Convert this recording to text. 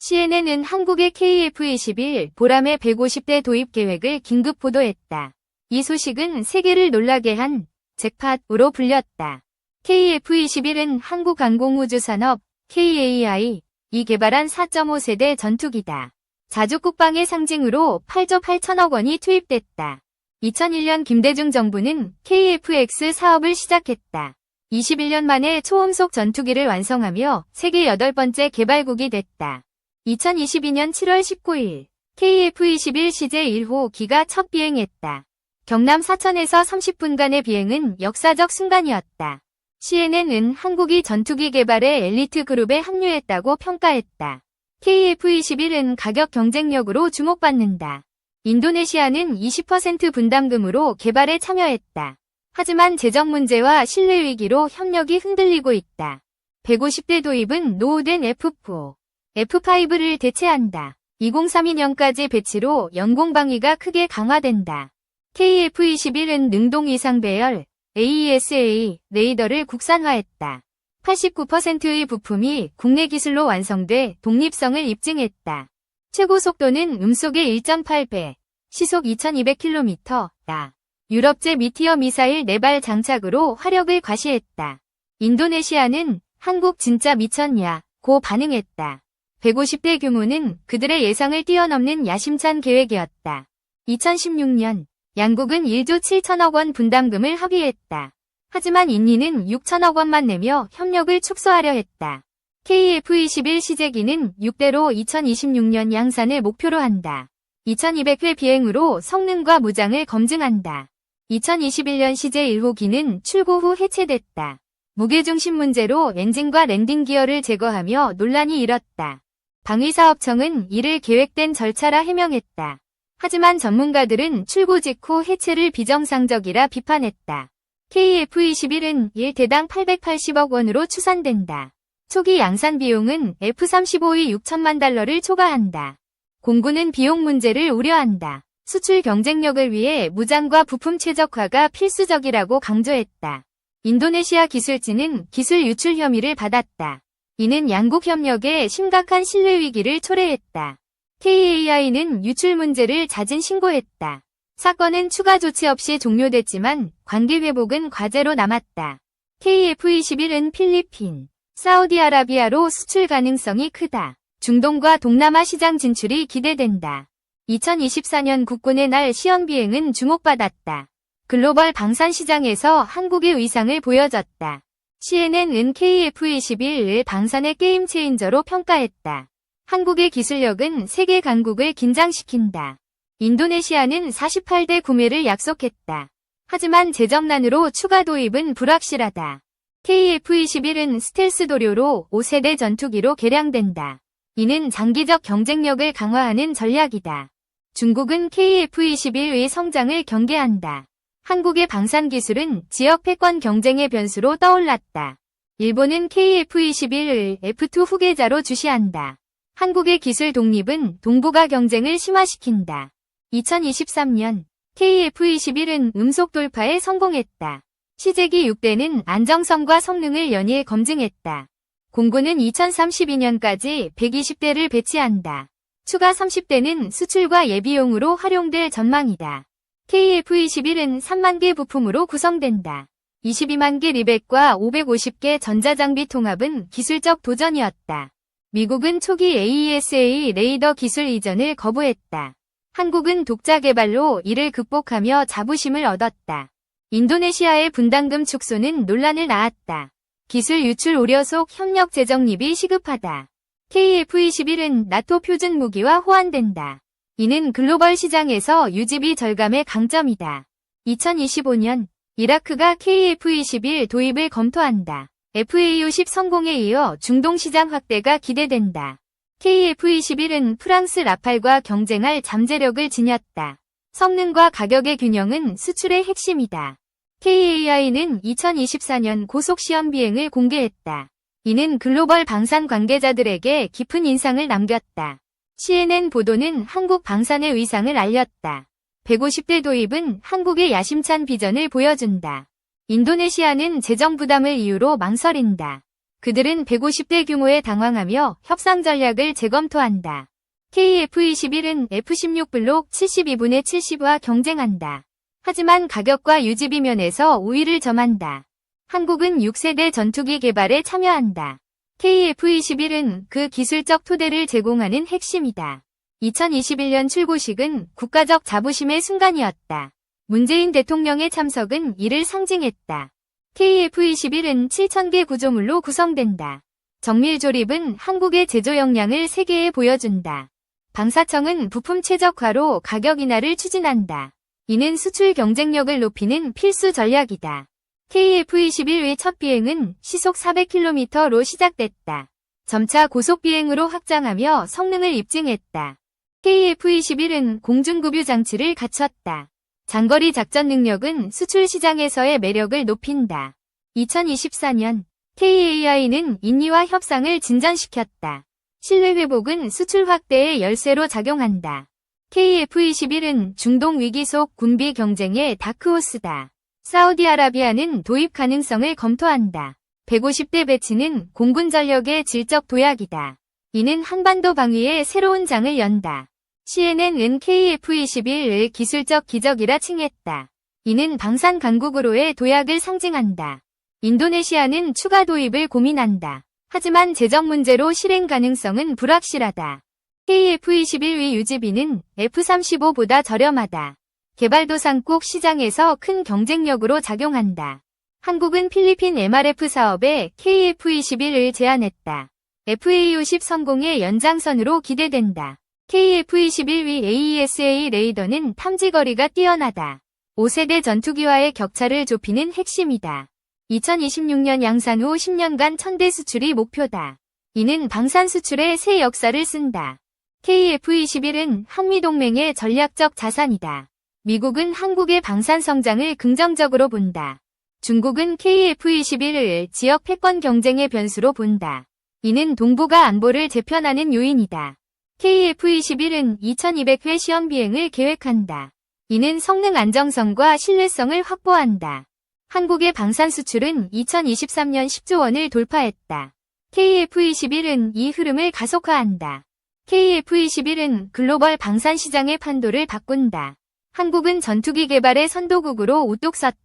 CNN은 한국의 KF-21 보람의 150대 도입 계획을 긴급 보도했다. 이 소식은 세계를 놀라게 한 잭팟으로 불렸다. KF-21은 한국항공우주산업 KAI 이 개발한 4.5세대 전투기다. 자주국방의 상징으로 8조 8천억 원이 투입됐다. 2001년 김대중 정부는 KF-X 사업을 시작했다. 21년 만에 초음속 전투기를 완성하며 세계 8번째 개발국이 됐다. 2022년 7월 19일 KF-21 CJ1호기가 첫 비행했다. 경남 사천에서 30분간의 비행은 역사적 순간이었다. CNN은 한국이 전투기 개발의 엘리트 그룹에 합류했다고 평가했다. KF-21은 가격 경쟁력으로 주목받는다. 인도네시아는 20% 분담금으로 개발에 참여했다. 하지만 재정 문제와 신뢰 위기로 협력이 흔들리고 있다. 150대 도입은 노후된 F4, F5를 대체한다. 2032년까지 배치로 영공 방위가 크게 강화된다. KF-21은 능동 이상 배열 AESA 레이더를 국산화했다. 89%의 부품이 국내 기술로 완성돼 독립성을 입증했다. 최고 속도는 음속의 1.8배, 시속 2200km다. 유럽제 미티어 미사일 4발 장착으로 화력을 과시했다. 인도네시아는 한국 진짜 미쳤냐?고 반응했다. 150대 규모는 그들의 예상을 뛰어넘는 야심찬 계획이었다. 2016년 양국은 1조 7천억 원 분담금을 합의했다. 하지만 인니는 6천억 원만 내며 협력을 축소하려 했다. KF-21 시제기는 6대로 2026년 양산을 목표로 한다. 2200회 비행으로 성능과 무장을 검증한다. 2021년 CJ1호기는 출고 후 해체됐다. 무게중심 문제로 엔진과 랜딩 기어를 제거하며 논란이 일었다. 방위사업청은 이를 계획된 절차라 해명했다. 하지만 전문가들은 출고 직후 해체를 비정상적이라 비판했다. KF-21은 1대당 880억 원으로 추산된다. 초기 양산 비용은 F-35의 6천만 달러를 초과한다. 공군은 비용 문제를 우려한다. 수출 경쟁력을 위해 무장과 부품 최적화가 필수적이라고 강조했다. 인도네시아 기술진은 기술 유출 혐의를 받았다. 이는 양국 협력에 심각한 신뢰 위기를 초래했다. KAI는 유출 문제를 잦은 신고했다. 사건은 추가 조치 없이 종료됐지만 관계 회복은 과제로 남았다. KF-21은 필리핀, 사우디아라비아로 수출 가능성이 크다. 중동과 동남아 시장 진출이 기대된다. 2024년 국군의 날 시험 비행은 주목받았다. 글로벌 방산 시장에서 한국의 위상을 보여줬다. CNN은 KF-21을 방산의 게임 체인저로 평가했다. 한국의 기술력은 세계 강국을 긴장시킨다. 인도네시아는 48대 구매를 약속했다. 하지만 재정난으로 추가 도입은 불확실하다. KF-21은 스텔스 도료로 5세대 전투기로 개량된다. 이는 장기적 경쟁력을 강화하는 전략이다. 중국은 KF-21의 성장을 경계한다. 한국의 방산 기술은 지역 패권 경쟁의 변수로 떠올랐다. 일본은 KF-21을 F2 후계자로 주시한다. 한국의 기술 독립은 동북아 경쟁을 심화시킨다. 2023년 KF-21은 음속 돌파에 성공했다. 시제기 6대는 안정성과 성능을 연일 검증했다. 공군은 2032년까지 120대를 배치한다. 추가 30대는 수출과 예비용으로 활용될 전망이다. KF-21은 3만 개 부품으로 구성된다. 22만 개 리벳과 550개 전자장비 통합은 기술적 도전이었다. 미국은 초기 AESA 레이더 기술 이전을 거부했다. 한국은 독자 개발로 이를 극복하며 자부심을 얻었다. 인도네시아의 분담금 축소는 논란을 낳았다. 기술 유출 우려 속 협력 재정립이 시급하다. KF-21은 나토 표준 무기와 호환된다. 이는 글로벌 시장에서 유지비 절감의 강점이다. 2025년 이라크가 KF-21 도입을 검토한다. FA50 성공에 이어 중동 시장 확대가 기대된다. KF-21은 프랑스 라팔과 경쟁할 잠재력을 지녔다. 성능과 가격의 균형은 수출의 핵심이다. KAI는 2024년 고속시험 비행을 공개했다. 이는 글로벌 방산 관계자들에게 깊은 인상을 남겼다. CNN 보도는 한국 방산의 위상을 알렸다. 150대 도입은 한국의 야심찬 비전을 보여준다. 인도네시아는 재정 부담을 이유로 망설인다. 그들은 150대 규모에 당황하며 협상 전략을 재검토한다. KF-21은 F-16 블록 72분의 70와 경쟁한다. 하지만 가격과 유지비 면에서 우위를 점한다. 한국은 6세대 전투기 개발에 참여한다. KF-21은 그 기술적 토대를 제공하는 핵심이다. 2021년 출고식은 국가적 자부심의 순간이었다. 문재인 대통령의 참석은 이를 상징했다. KF-21은 7,000개 구조물로 구성된다. 정밀 조립은 한국의 제조 역량을 세계에 보여준다. 방사청은 부품 최적화로 가격 인하를 추진한다. 이는 수출 경쟁력을 높이는 필수 전략이다. KF-21의 첫 비행은 시속 400km로 시작됐다. 점차 고속 비행으로 확장하며 성능을 입증했다. KF-21은 공중급유 장치를 갖췄다. 장거리 작전 능력은 수출 시장에서의 매력을 높인다. 2024년 KAI는 인니와 협상을 진전시켰다. 신뢰 회복은 수출 확대의 열쇠로 작용한다. KF-21은 중동 위기 속 군비 경쟁의 다크호스다. 사우디아라비아는 도입 가능성을 검토한다. 150대 배치는 공군 전력의 질적 도약이다. 이는 한반도 방위의 새로운 장을 연다. CNN은 KF-21을 기술적 기적이라 칭했다. 이는 방산 강국으로의 도약을 상징한다. 인도네시아는 추가 도입을 고민한다. 하지만 재정 문제로 실행 가능성은 불확실하다. KF-21의 유지비는 F-35보다 저렴하다. 개발도상국 시장에서 큰 경쟁력으로 작용한다. 한국은 필리핀 MRF 사업에 KF-21을 제안했다. FA-50 성공의 연장선으로 기대된다. KF-21의 AESA 레이더는 탐지거리가 뛰어나다. 5세대 전투기와의 격차를 좁히는 핵심이다. 2026년 양산 후 10년간 1000대 수출이 목표다. 이는 방산 수출의 새 역사를 쓴다. KF-21은 한미동맹의 전략적 자산이다. 미국은 한국의 방산 성장을 긍정적으로 본다. 중국은 KF-21을 지역 패권 경쟁의 변수로 본다. 이는 동북아 안보를 재편하는 요인이다. KF-21은 2200회 시험 비행을 계획한다. 이는 성능 안정성과 신뢰성을 확보한다. 한국의 방산 수출은 2023년 10조 원을 돌파했다. KF-21은 이 흐름을 가속화한다. KF-21은 글로벌 방산 시장의 판도를 바꾼다. 한국은 전투기 개발의 선도국으로 우뚝 섰다.